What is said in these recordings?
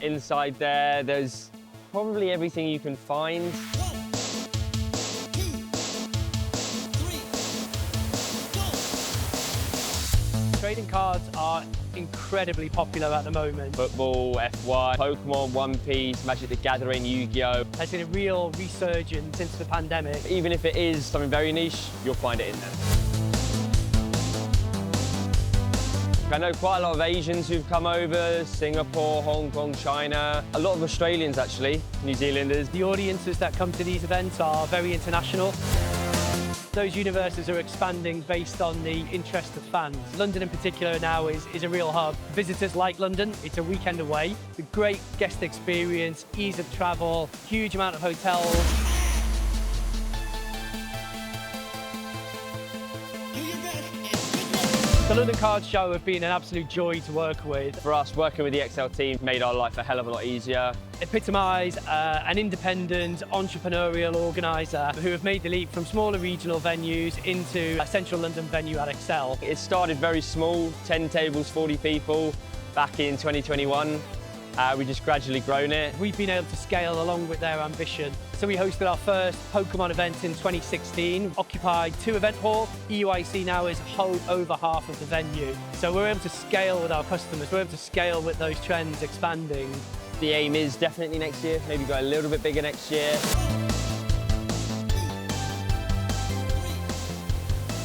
Inside there's probably everything you can find. Trading cards are incredibly popular at the moment. Football, F1, Pokemon, One Piece, Magic the Gathering, Yu-Gi-Oh! There's been a real resurgence since the pandemic. Even if it is something very niche, you'll find it in there. I know quite a lot of Asians who've come over, Singapore, Hong Kong, China, a lot of Australians actually, New Zealanders. The audiences that come to these events are very international. Those universes are expanding based on the interest of fans. London in particular now is a real hub. Visitors like London, it's a weekend away. The great guest experience, ease of travel, huge amount of hotels. The London Card Show have been an absolute joy to work with. For us, working with the XL team made our life a hell of a lot easier. Epitomise an independent, entrepreneurial organiser who have made the leap from smaller regional venues into a central London venue at Excel. It started very small, 10 tables, 40 people, back in 2021. We just gradually grown it. We've been able to scale along with their ambition. So we hosted our first Pokemon event in 2016, occupied 2 event halls. EUIC now is over half of the venue. So we're able to scale with our customers, we're able to scale with those trends expanding. The aim is definitely next year, maybe go a little bit bigger next year.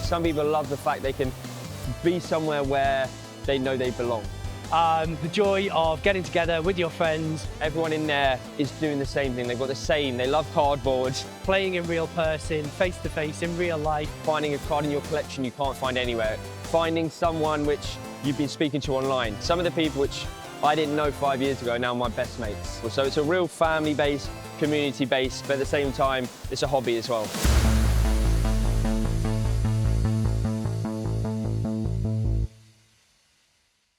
Some people love the fact they can be somewhere where they know they belong. The joy of getting together with your friends. Everyone in there is doing the same thing. They've got the same, they love cardboard. Playing in real person, face to face, in real life. Finding a card in your collection you can't find anywhere. Finding someone which you've been speaking to online. Some of the people which I didn't know 5 years ago are now my best mates. So it's a real family-based, community-based, but at the same time, it's a hobby as well.